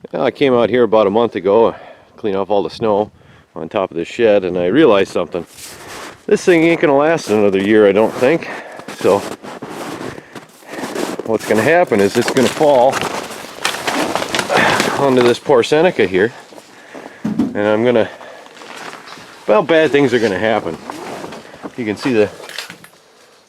Well, I came out here about a month ago, clean off all the snow on top of this shed, and I realized something. This thing ain't gonna last another year, I don't think. So what's gonna happen is it's gonna fall onto this poor Seneca here, and I'm gonna, well, bad things are gonna happen. You can see the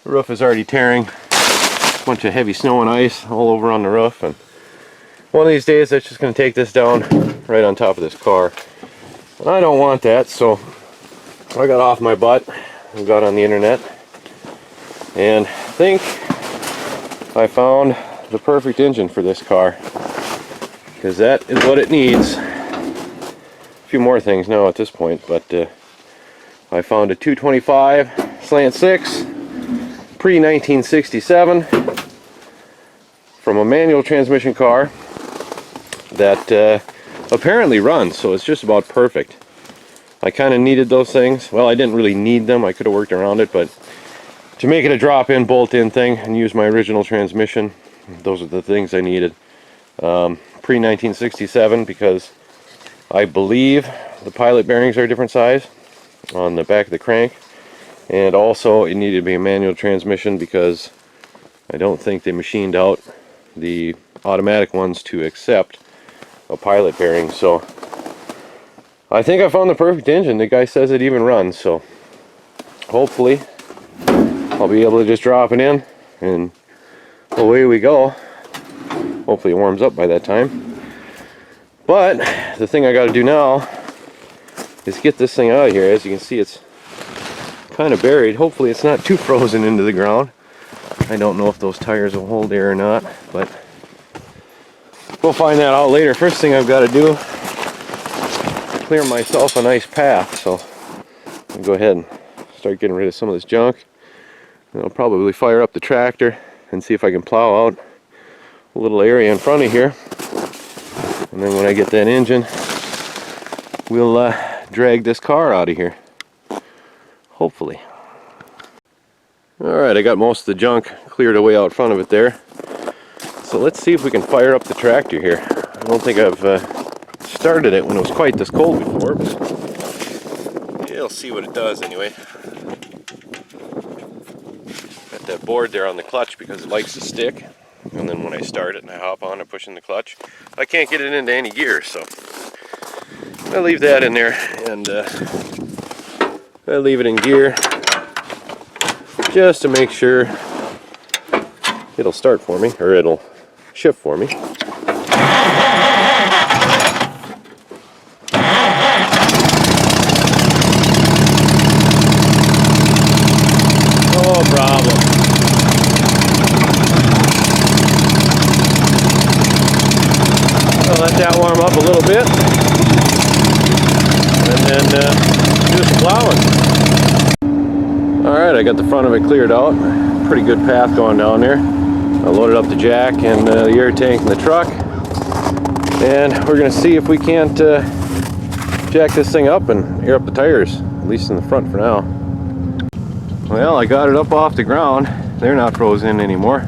roof is already tearing. A bunch of heavy snow and ice all over on the roof, and one of these days that's just going to take this down right on top of this car. And I don't want that, so I got off my butt and got on the internet and think I found the perfect engine for this car, because that is what it needs. A few more things now at this point, but I found a 225 slant 6 pre-1967 from a manual transmission car that apparently runs, so it's just about perfect. I kind of needed those things. Well, I didn't really need them, I could have worked around it, but to make it a drop-in, bolt-in thing and use my original transmission, those are the things I needed. Pre-1967, because I believe the pilot bearings are a different size on the back of the crank, and also it needed to be a manual transmission because I don't think they machined out the automatic ones to accept a pilot bearing. So I think I found the perfect engine. The guy says it even runs, so hopefully I'll be able to just drop it in and away we go. Hopefully it warms up by that time. But the thing I got to do now is get this thing out of here. As you can see, it's kind of buried. Hopefully it's not too frozen into the ground. I don't know if those tires will hold air or not, but we'll find that out later. First thing I've got to do, clear myself a nice path. So I'll go ahead and start getting rid of some of this junk. And I'll probably fire up the tractor and see if I can plow out a little area in front of here. And then when I get that engine, we'll drag this car out of here. Hopefully. Alright, I got most of the junk cleared away out front of it there. So let's see if we can fire up the tractor here. I don't think I've started it when it was quite this cold before, but yeah, I'll see what it does anyway. Got that board there on the clutch because it likes to stick. And then when I start it and I hop on and push in the clutch, I can't get it into any gear, so I leave that in there and I leave it in gear just to make sure it'll start for me, or it'll shift for me. No problem. I'll let that warm up a little bit and then do some plowing. Alright, I got the front of it cleared out. Pretty good path going down there. I loaded up the jack and the air tank in the truck. And we're going to see if we can't jack this thing up and air up the tires, at least in the front for now. Well, I got it up off the ground. They're not frozen in anymore.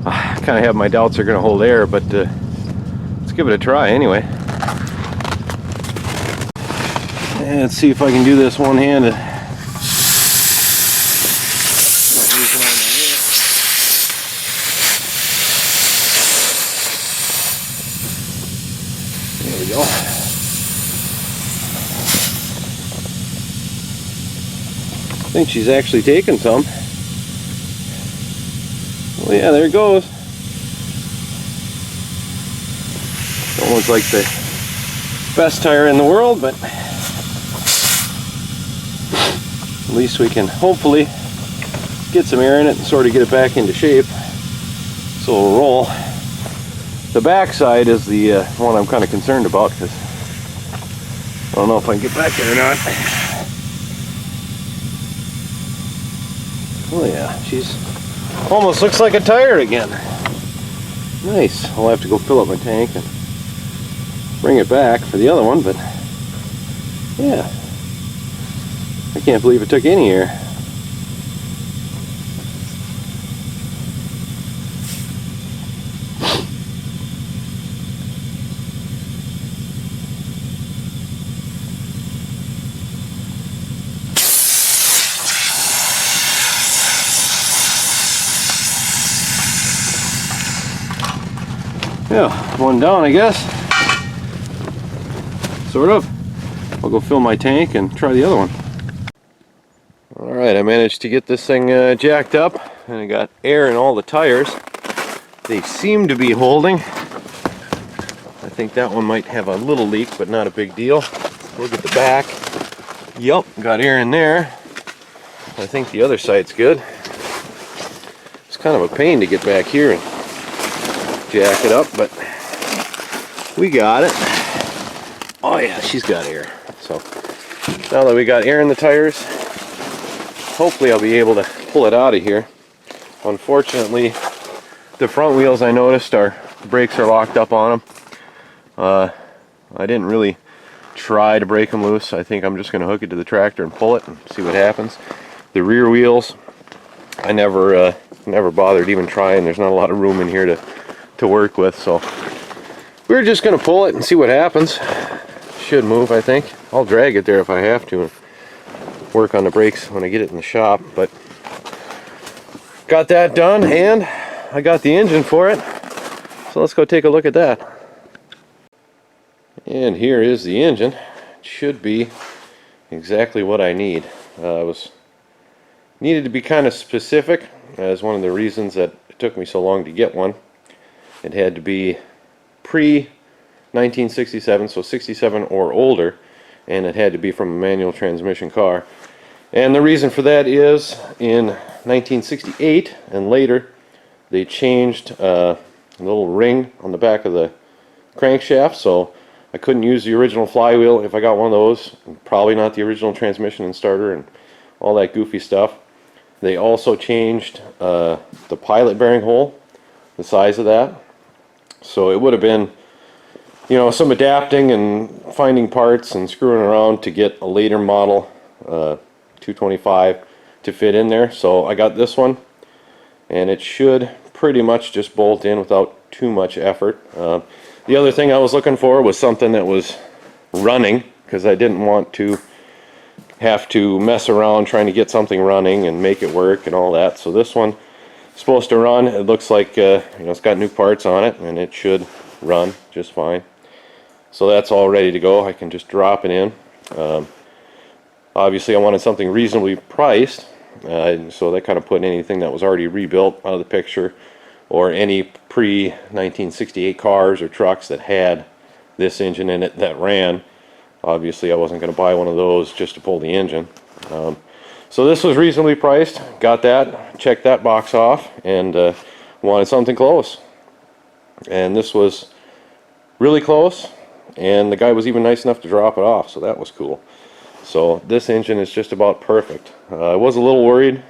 I kind of have my doubts they're going to hold air, but let's give it a try anyway. And let's see if I can do this one-handed. There we go. I think she's actually taking some. Well, yeah, there it goes. Almost like the best tire in the world, but at least we can hopefully get some air in it and sort of get it back into shape so it'll roll. The back side is the one I'm kind of concerned about, because I don't know if I can get back there or not. Oh yeah, she's almost looks like a tire again. Nice. I'll have to go fill up my tank and bring it back for the other one, but yeah, I can't believe it took any air. Yeah, one down, I guess. Sort of. I'll go fill my tank and try the other one. Alright, I managed to get this thing jacked up, and I got air in all the tires. They seem to be holding. I think that one might have a little leak, but not a big deal. Look at the back. Yup, got air in there. I think the other side's good. It's kind of a pain to get back here and jack it up, but we got it. Oh yeah, she's got air. So now that we got air in the tires, hopefully I'll be able to pull it out of here. Unfortunately, the front wheels, I noticed, our brakes are locked up on them. I didn't really try to break them loose. I think I'm just going to hook it to the tractor and pull it and see what happens. The rear wheels, I never bothered even trying. There's not a lot of room in here to work with, so we're just going to pull it and see what happens. Should move, I think. I'll drag it there if I have to and work on the brakes when I get it in the shop, but got that done, and I got the engine for it. So let's go take a look at that. And here is the engine. It should be exactly what I need. Needed to be kind of specific, as one of the reasons that it took me so long to get one. It had to be pre-1967, so 67 or older, and it had to be from a manual transmission car. And the reason for that is in 1968 and later they changed a little ring on the back of the crankshaft, so I couldn't use the original flywheel if I got one of those. Probably not the original transmission and starter and all that goofy stuff. They also changed the pilot bearing hole, the size of that. So it would have been, you know, some adapting and finding parts and screwing around to get a later model 225 to fit in there. So I got this one, and it should pretty much just bolt in without too much effort. The other thing I was looking for was something that was running, because I didn't want to have to mess around trying to get something running and make it work and all that. So this one is supposed to run. It looks like you know, it's got new parts on it, and it should run just fine. So that's all ready to go. I can just drop it in. Obviously I wanted something reasonably priced, so that kind of put anything that was already rebuilt out of the picture, or any pre-1968 cars or trucks that had this engine in it that ran. Obviously I wasn't going to buy one of those just to pull the engine. So this was reasonably priced. Got that, checked that box off, and wanted something close. And this was really close, and the guy was even nice enough to drop it off, so that was cool. So this engine is just about perfect. I was a little worried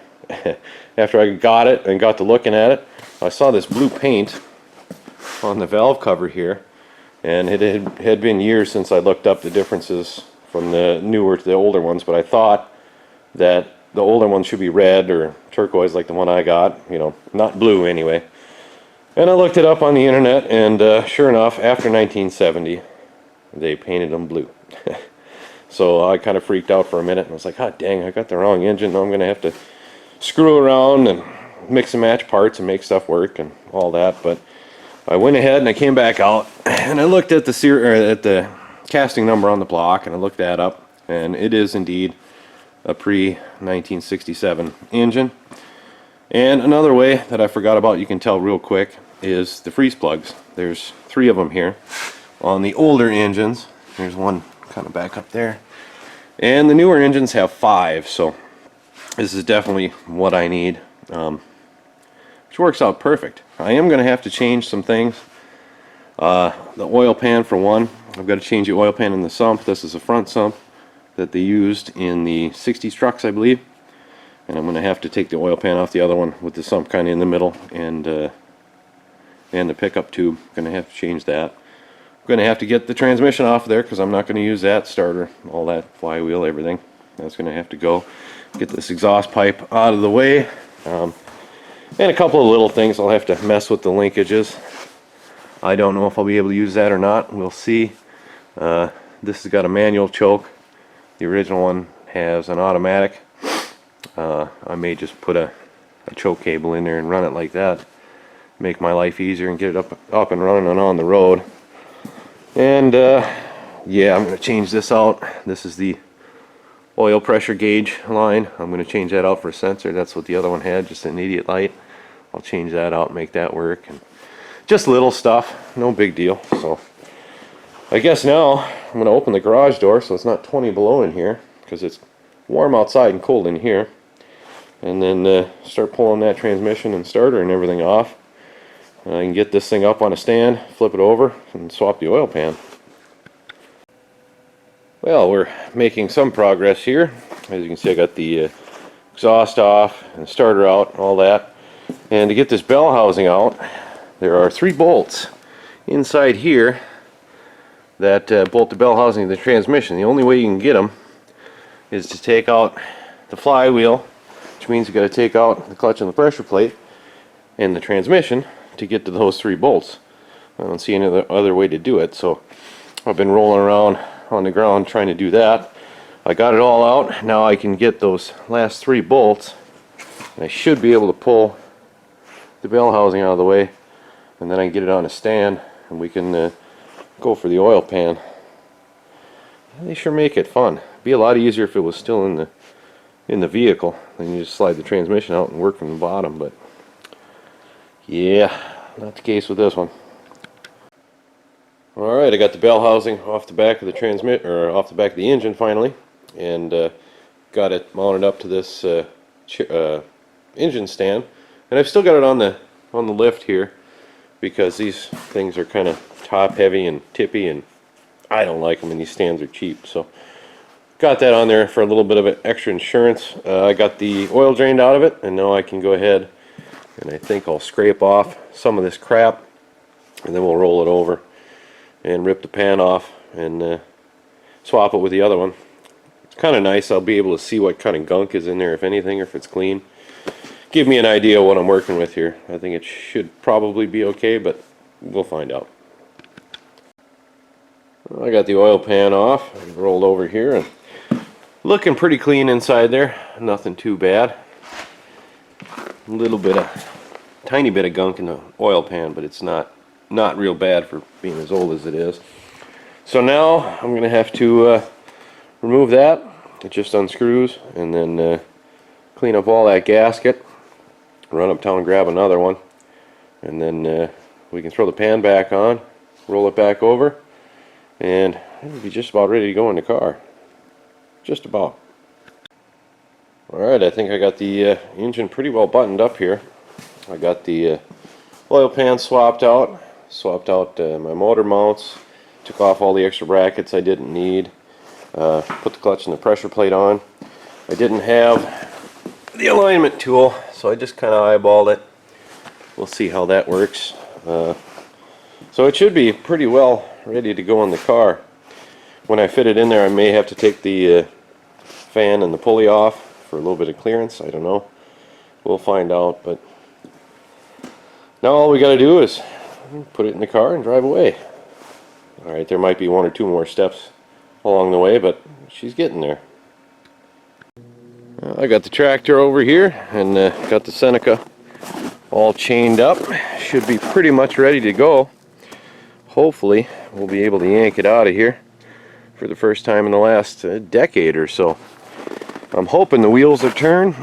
after I got it and got to looking at it. I saw this blue paint on the valve cover here, and it had been years since I looked up the differences from the newer to the older ones, but I thought that the older ones should be red or turquoise like the one I got, you know, not blue anyway. And I looked it up on the internet, and sure enough, after 1970 they painted them blue. So I kind of freaked out for a minute, and I was like, "God dang, I got the wrong engine. Now I'm going to have to screw around and mix and match parts and make stuff work and all that." But I went ahead and I came back out, and I looked at the casting number on the block, and I looked that up, and it is indeed a pre-1967 engine. And another way that I forgot about, you can tell real quick, is the freeze plugs. There's 3 of them here on the older engines. There's one kind of back up there, and the newer engines have 5, so this is definitely what I need, which works out perfect. I am going to have to change some things. The oil pan, for one. I've got to change the oil pan in the sump. This is a front sump that they used in the 60s trucks, I believe, and I'm going to have to take the oil pan off the other one with the sump kind of in the middle, and the pickup tube. Going to have to change that. I'm going to have to get the transmission off there, because I'm not going to use that starter, all that flywheel, everything. That's going to have to go. Get this exhaust pipe out of the way, and a couple of little things. I'll have to mess with the linkages. I don't know if I'll be able to use that or not. We'll see. This has got a manual choke. The original one has an automatic. I may just put a choke cable in there and run it like that. make my life easier and get it up and running and on the road. And yeah, I'm going to change this out. This is the oil pressure gauge line. I'm going to change that out for a sensor. That's what the other one had, just an idiot light. I'll change that out and make that work. And just little stuff, no big deal. So I guess now I'm going to open the garage door so it's not 20 below in here, because it's warm outside and cold in here. And then start pulling that transmission and starter and everything off. I can get this thing up on a stand, flip it over, and swap the oil pan. Well, we're making some progress here. As you can see, I got the exhaust off and starter out and all that. And to get this bell housing out, there are 3 bolts inside here that bolt the bell housing to the transmission. The only way you can get them is to take out the flywheel, which means you got to take out the clutch and the pressure plate and the transmission to get to those 3 bolts. I don't see any other way to do it, so I've been rolling around on the ground trying to do that. I got it all out. Now I can get those last 3 bolts, and I should be able to pull the bell housing out of the way, and then I can get it on a stand and we can go for the oil pan. They sure make it fun. It'd be a lot easier if it was still in the vehicle, then you just slide the transmission out and work from the bottom, but yeah, not the case with this one. Alright, I got the bell housing off the back of the off the back of the engine finally, and got it mounted up to this engine stand. And I've still got it on the lift here because these things are kind of top heavy and tippy, and I don't like them, and these stands are cheap. So got that on there for a little bit of extra insurance. I got the oil drained out of it, and now I can go ahead and I think I'll scrape off some of this crap, and then we'll roll it over and rip the pan off and swap it with the other one. It's kind of nice. I'll be able to see what kind of gunk is in there, if anything, or if it's clean. Give me an idea of what I'm working with here. I think it should probably be okay, but we'll find out. I got the oil pan off, rolled over here, and looking pretty clean inside there. Nothing too bad. A little bit tiny bit of gunk in the oil pan, but it's not real bad for being as old as it is. So now I'm going to have to remove that. It just unscrews, and then clean up all that gasket, run uptown, grab another one, and then we can throw the pan back on, roll it back over, and it'll be just about ready to go in the car. Just about. Alright, I think I got the engine pretty well buttoned up here. I got the oil pan swapped out my motor mounts, took off all the extra brackets I didn't need, put the clutch and the pressure plate on. I didn't have the alignment tool, so I just kind of eyeballed it. We'll see how that works. So it should be pretty well ready to go in the car. When I fit it in there, I may have to take the fan and the pulley off for a little bit of clearance. I don't know. We'll find out, but now all we got to do is put it in the car and drive away. Alright, there might be 1 or 2 more steps along the way, but she's getting there. I got the tractor over here, and got the Seneca all chained up. Should be pretty much ready to go. Hopefully we'll be able to yank it out of here for the first time in the last decade or so. I'm hoping the wheels will turn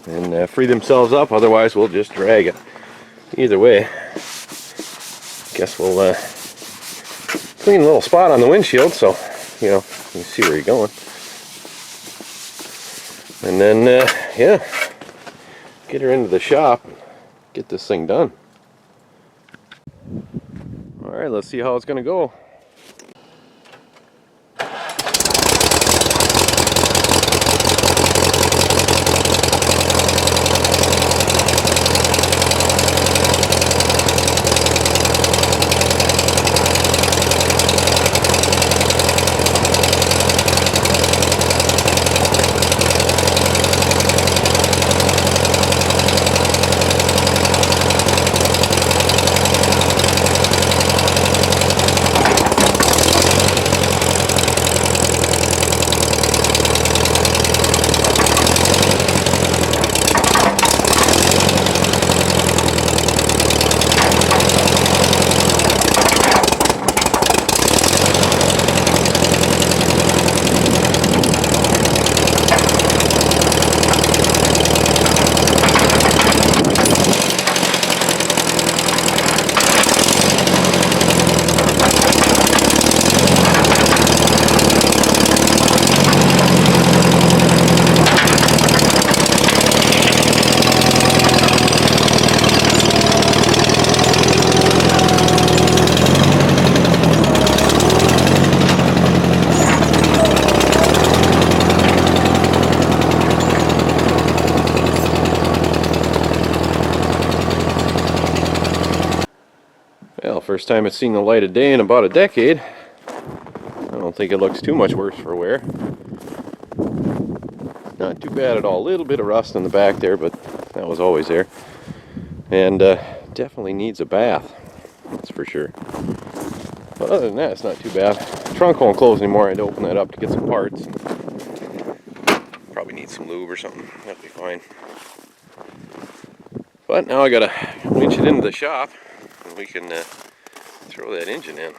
and free themselves up, otherwise we'll just drag it. Either way, guess we'll clean a little spot on the windshield so you know you see where you're going, and then yeah, get her into the shop and get this thing done. Alright, let's see how it's gonna go. time it's seen the light of day in about a decade. I don't think it looks too much worse for wear. Not too bad at all. A little bit of rust in the back there, but that was always there. And definitely needs a bath, that's for sure. But other than that, it's not too bad. The trunk won't close anymore. I had to open that up to get some parts. Probably need some lube or something. That'll be fine. But now I gotta winch it into the shop and we can throw that engine in.